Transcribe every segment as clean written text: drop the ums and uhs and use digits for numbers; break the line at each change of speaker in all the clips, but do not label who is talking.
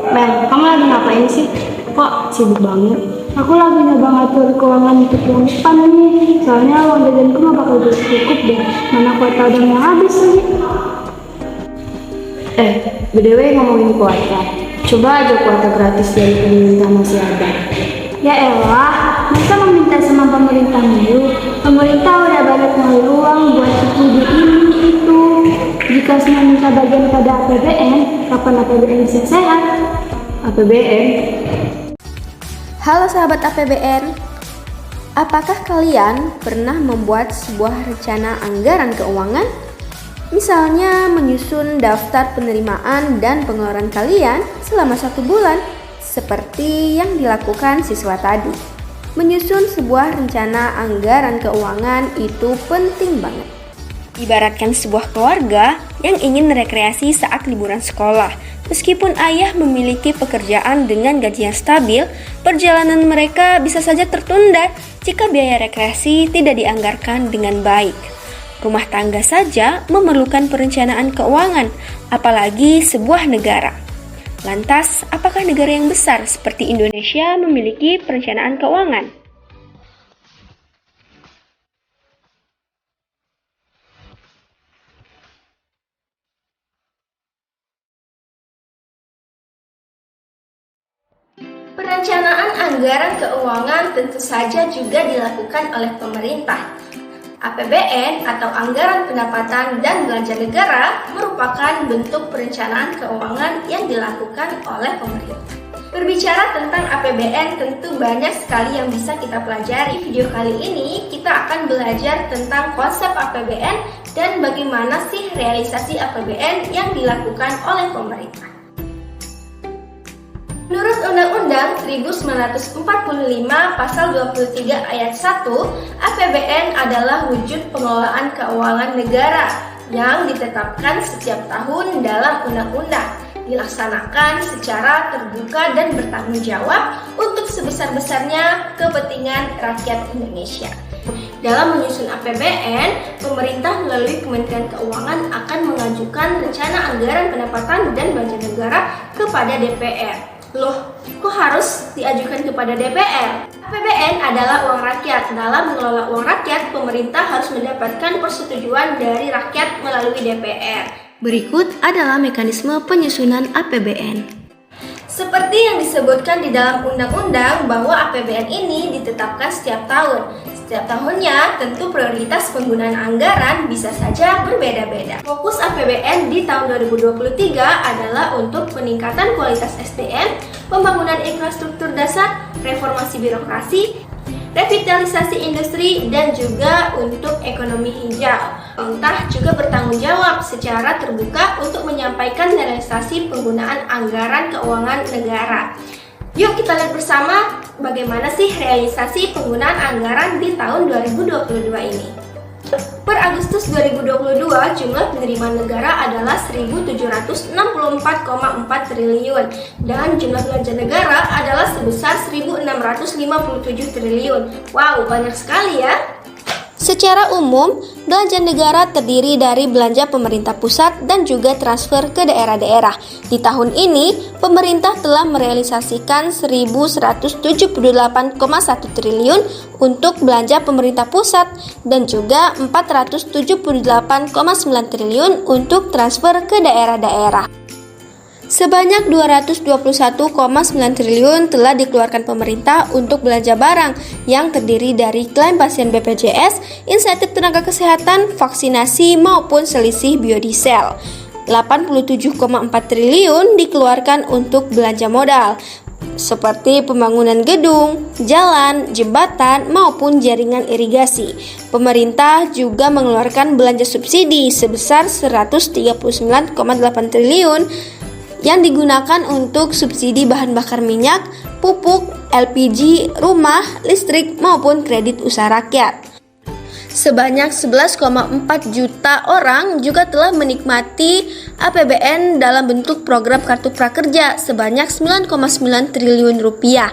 Men, kamu lagi ngapain sih? Kok sibuk banget?
Aku lagi nyoba ngatur keuangan untuk bulan depan nih. Soalnya uang jajanku nggak bakal cukup deh. Mana kuota udah mau habis lagi.
BTW ngomongin kuota. Coba aja kuota gratis dari pemerintah masih ada.
Ya elah, masa meminta sama pemerintah dulu? Pemerintah udah banyak ngeluarin uang buat studi ini itu. Jika semua minta bagian pada APBN, kapan APBN bisa sehat?
APBN?
Halo sahabat APBN, apakah kalian pernah membuat sebuah rencana anggaran keuangan? Misalnya menyusun daftar penerimaan dan pengeluaran kalian selama 1 bulan, seperti yang dilakukan siswa tadi. Menyusun sebuah rencana anggaran keuangan itu penting banget. Ibaratkan sebuah keluarga yang ingin rekreasi saat liburan sekolah. Meskipun ayah memiliki pekerjaan dengan gaji yang stabil, perjalanan mereka bisa saja tertunda jika biaya rekreasi tidak dianggarkan dengan baik. Rumah tangga saja memerlukan perencanaan keuangan, apalagi sebuah negara. Lantas, apakah negara yang besar seperti Indonesia memiliki perencanaan keuangan? Perencanaan anggaran keuangan tentu saja juga dilakukan oleh pemerintah. APBN atau Anggaran Pendapatan dan Belanja Negara merupakan bentuk perencanaan keuangan yang dilakukan oleh pemerintah. Berbicara tentang APBN tentu banyak sekali yang bisa kita pelajari. Video kali ini kita akan belajar tentang konsep APBN dan bagaimana sih realisasi APBN yang dilakukan oleh pemerintah. Menurut Undang-Undang 1945 Pasal 23 Ayat 1, APBN adalah wujud pengelolaan keuangan negara yang ditetapkan setiap tahun dalam undang-undang, dilaksanakan secara terbuka dan bertanggung jawab untuk sebesar-besarnya kepentingan rakyat Indonesia. Dalam menyusun APBN, pemerintah melalui Kementerian Keuangan akan mengajukan rencana anggaran pendapatan dan belanja negara kepada DPR. Loh, kok harus diajukan kepada DPR? APBN adalah uang rakyat. Dalam mengelola uang rakyat, pemerintah harus mendapatkan persetujuan dari rakyat melalui DPR.
Berikut adalah mekanisme penyusunan APBN.
Seperti yang disebutkan di dalam undang-undang bahwa APBN ini ditetapkan setiap tahun. Setiap tahunnya tentu prioritas penggunaan anggaran bisa saja berbeda-beda. Fokus APBN di tahun 2023 adalah untuk peningkatan kualitas SDM, pembangunan infrastruktur dasar, reformasi birokrasi, revitalisasi industri, dan juga untuk ekonomi hijau. Pemerintah juga bertanggung jawab secara terbuka untuk menyampaikan realisasi penggunaan anggaran keuangan negara. Yuk kita lihat bersama bagaimana sih realisasi penggunaan anggaran di tahun 2022 ini. Per Agustus 2022, jumlah penerimaan negara adalah 1.764,4 triliun dan jumlah belanja negara adalah sebesar 1.657 triliun. Wow, banyak sekali ya.
Secara umum, belanja negara terdiri dari belanja pemerintah pusat dan juga transfer ke daerah-daerah. Di tahun ini, pemerintah telah merealisasikan 1.178,1 triliun untuk belanja pemerintah pusat dan juga 478,9 triliun untuk transfer ke daerah-daerah. Sebanyak 221,9 triliun telah dikeluarkan pemerintah untuk belanja barang yang terdiri dari klaim pasien BPJS, insentif tenaga kesehatan, vaksinasi maupun selisih biodiesel. 87,4 triliun dikeluarkan untuk belanja modal seperti pembangunan gedung, jalan, jembatan maupun jaringan irigasi. Pemerintah juga mengeluarkan belanja subsidi sebesar 139,8 triliun yang digunakan untuk subsidi bahan bakar minyak, pupuk, LPG, rumah, listrik, maupun kredit usaha rakyat. Sebanyak 11,4 juta orang juga telah menikmati APBN dalam bentuk program Kartu Prakerja sebanyak 9,9 triliun rupiah.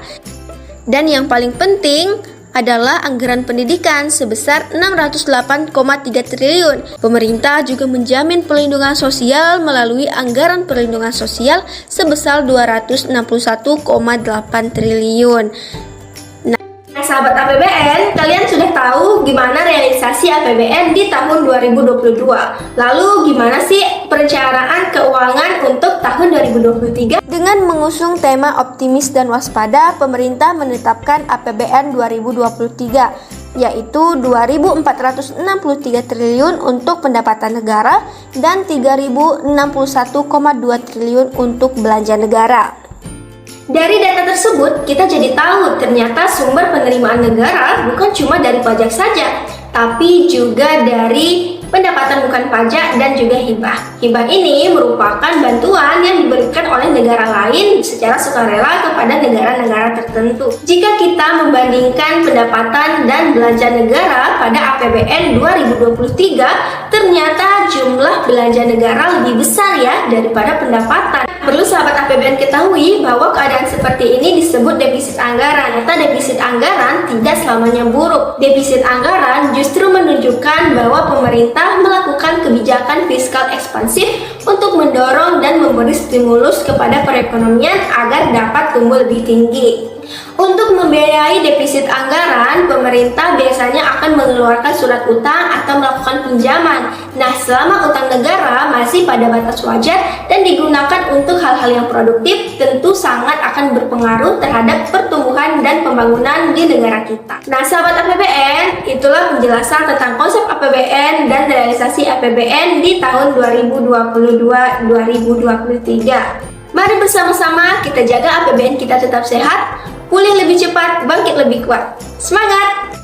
Dan yang paling penting, adalah anggaran pendidikan sebesar 608,3 triliun. Pemerintah juga menjamin perlindungan sosial melalui anggaran perlindungan sosial sebesar 261,8 triliun.
Nah, sahabat APBN, kalian sudah tahu gimana realisasi APBN di tahun 2022. Lalu gimana sih perencanaan keuangan untuk tahun 2023?
Dengan mengusung tema optimis dan waspada, pemerintah menetapkan APBN 2023, yaitu 2.463 triliun untuk pendapatan negara dan 3.061,2 triliun untuk belanja negara.
Dari data tersebut, kita jadi tahu ternyata sumber penerimaan negara bukan cuma dari pajak saja, tapi juga dari pendapatan bukan pajak dan juga hibah. Hibah ini merupakan bantuan yang diberikan oleh negara lain secara sukarela kepada negara-negara tertentu. Jika kita membandingkan pendapatan dan belanja negara pada APBN 2023, ternyata jumlah belanja negara lebih besar ya daripada pendapatan. Perlu sahabat APBN ketahui bahwa keadaan seperti ini disebut defisit anggaran. Ternyata defisit anggaran tidak selamanya buruk. Defisit anggaran justru menunjukkan bahwa pemerintah melakukan kebijakan fiskal ekspansif untuk mendorong dan memberi stimulus kepada perekonomian agar dapat tumbuh lebih tinggi. Untuk membiayai defisit anggaran, pemerintah biasanya akan mengeluarkan surat utang atau melakukan pinjaman. Nah, selama utang negara masih pada batas wajar dan digunakan untuk hal-hal yang produktif, tentu sangat akan berpengaruh terhadap pertumbuhan dan pembangunan di negara kita. Nah, sahabat APBN, itulah penjelasan tentang konsep APBN dan realisasi APBN di tahun 2022-2023. Mari bersama-sama kita jaga APBN kita tetap sehat, pulih lebih cepat, bangkit lebih kuat. Semangat!